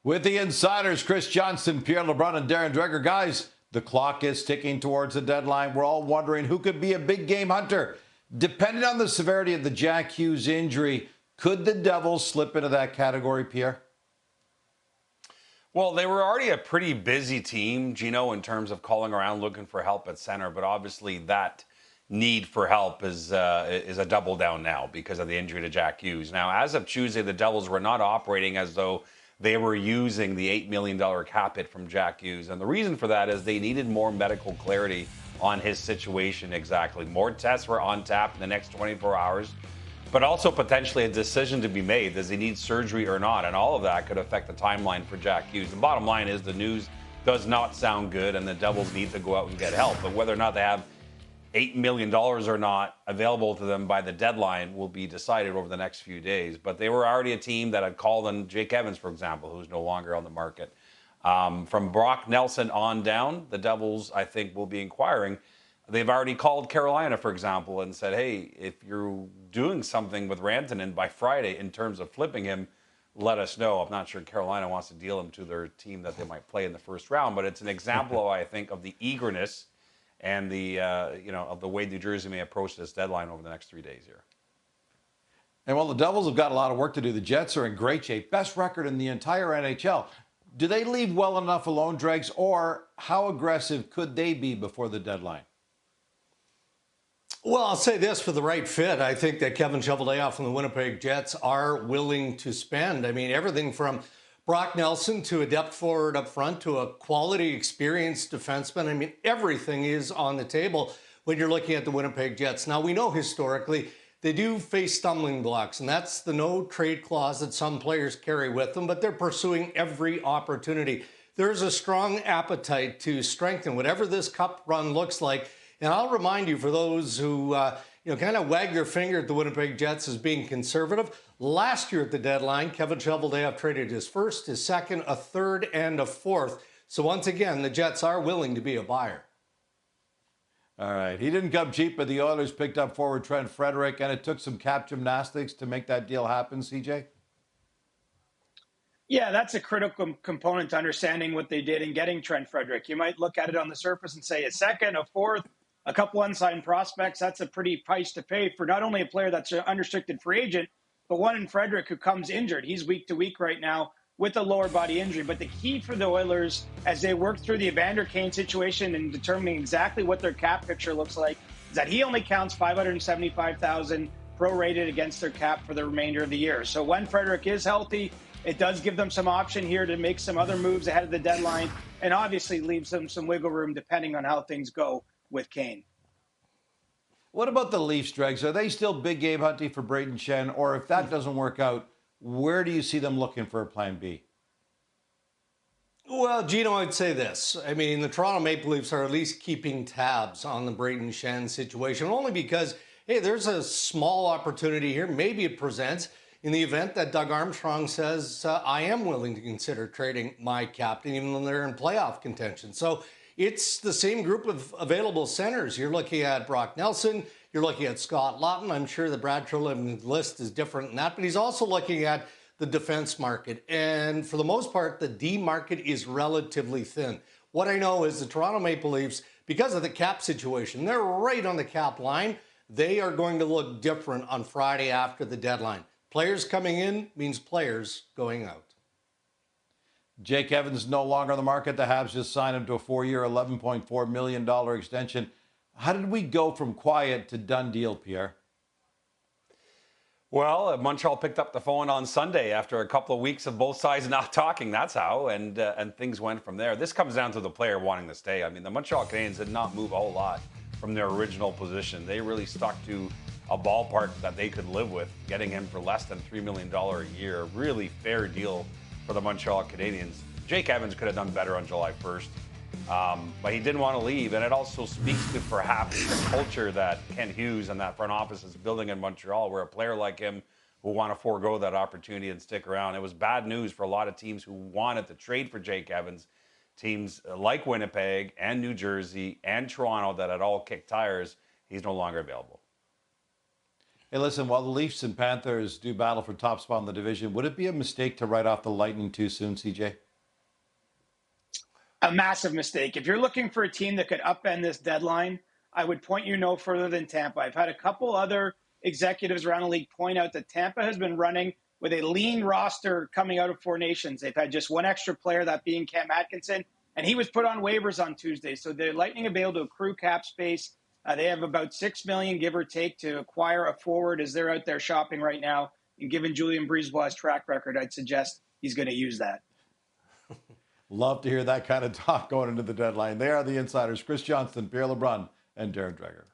With the insiders, Chris Johnston, Pierre LeBrun, and Darren Dreger. Guys, the clock is ticking towards the deadline. We're all wondering who could be a big game hunter. Depending on the severity of the Jack Hughes injury, could the Devils slip into that category, Pierre? Well, they were already a pretty busy team, Gino, in terms of calling around looking for help at center. But obviously that need for help is a double down now because of the injury to Jack Hughes. Now, as of Tuesday, the Devils were not operating as though they were using the $8 million cap hit from Jack Hughes. And the reason for that is they needed more medical clarity on his situation exactly. More tests were on tap in the next 24 hours, but also potentially a decision to be made. Does he need surgery or not? And all of that could affect the timeline for Jack Hughes. The bottom line is the news does not sound good, and the Devils need to go out and get help. But whether or not they have $8 million or not available to them by the deadline will be decided over the next few days. But they were already a team that had called on Jake Evans, for example, who's no longer on the market. From Brock Nelson on down, the Devils, I think, will be inquiring. They've already called Carolina, for example, and said, hey, if you're doing something with Rantanen by Friday in terms of flipping him, let us know. I'm not sure Carolina wants to deal him to their team that they might play in the first round, but it's an example, I think, of the eagerness and the of the way New Jersey may approach this deadline over the next 3 days here. And while the Devils have got a lot of work to do, the Jets are in great shape. Best record in the entire NHL. Do they leave well enough alone, Dregs, or how aggressive could they be before the deadline? Well, I'll say this, for the right fit, I think that Kevin Cheveldayoff and the Winnipeg Jets are willing to spend. I mean, everything from Brock Nelson to a depth forward up front to a quality, experienced defenseman. I mean, everything is on the table when you're looking at the Winnipeg Jets. Now, we know historically they do face stumbling blocks, and that's the no trade clause that some players carry with them, but they're pursuing every opportunity. There's a strong appetite to strengthen whatever this cup run looks like. And I'll remind you, for those who kind of wag their finger at the Winnipeg Jets as being conservative, last year at the deadline, Kevin Cheveldayoff traded his first, his second, a third, and a fourth. So once again, the Jets are willing to be a buyer. All right. He didn't come cheap, but the Oilers picked up forward Trent Frederic, and it took some cap gymnastics to make that deal happen, CJ? Yeah, that's a critical component to understanding what they did in getting Trent Frederic. You might look at it on the surface and say a second, a fourth, a couple unsigned prospects. That's a pretty price to pay for not only a player that's an unrestricted free agent, but one in Frederic who comes injured. He's week to week right now with a lower body injury. But the key for the Oilers, as they work through the Evander Kane situation and determining exactly what their cap picture looks like, is that he only counts $575,000 prorated against their cap for the remainder of the year. So when Frederic is healthy, it does give them some option here to make some other moves ahead of the deadline, and obviously leaves them some wiggle room depending on how things go with Kane. What about the Leafs, Dregs? Are they still big game hunting for Brayden Schenn? Or if that doesn't work out, where do you see them looking for a plan B? Well, Gino, I'd say this. I mean, the Toronto Maple Leafs are at least keeping tabs on the Brayden Schenn situation, only because, hey, there's a small opportunity here. Maybe it presents in the event that Doug Armstrong says, I am willing to consider trading my captain, even when they're in playoff contention. So it's the same group of available centers. You're looking at Brock Nelson. You're looking at Scott Laughton. I'm sure the Brad Treliving list is different than that, but he's also looking at the defense market. And for the most part, the D market is relatively thin. What I know is the Toronto Maple Leafs, because of the cap situation, they're right on the cap line. They are going to look different on Friday after the deadline. Players coming in means players going out. Jake Evans no longer on the market. The Habs just signed him to a 4-year, $11.4 million extension. How did we go from quiet to done deal, Pierre? Well, Montreal picked up the phone on Sunday after a couple of weeks of both sides not talking. That's how, and things went from there. This comes down to the player wanting to stay. I mean, the Montreal Canadiens did not move a whole lot from their original position. They really stuck to a ballpark that they could live with, getting him for less than $3 million a year. A really fair deal for the Montreal Canadiens. Jake Evans could have done better on July 1st, but he didn't want to leave. And it also speaks to perhaps the culture that Ken Hughes and that front office is building in Montreal, where a player like him will want to forego that opportunity and stick around. It was bad news for a lot of teams who wanted to trade for Jake Evans. Teams like Winnipeg and New Jersey and Toronto that had all kicked tires. He's no longer available. Hey, listen, while the Leafs and Panthers do battle for top spot in the division, would it be a mistake to write off the Lightning too soon, CJ? A massive mistake. If you're looking for a team that could upend this deadline, I would point you no further than Tampa. I've had a couple other executives around the league point out that Tampa has been running with a lean roster coming out of Four Nations. They've had just one extra player, that being Cam Atkinson, and he was put on waivers on Tuesday. So the Lightning have been able to accrue cap space. They have about $6 million, give or take, to acquire a forward as they're out there shopping right now. And given Julian Brisebois' track record, I'd suggest he's going to use that. Love to hear that kind of talk going into the deadline. They are the insiders, Chris Johnston, Pierre LeBrun, and Darren Dreger.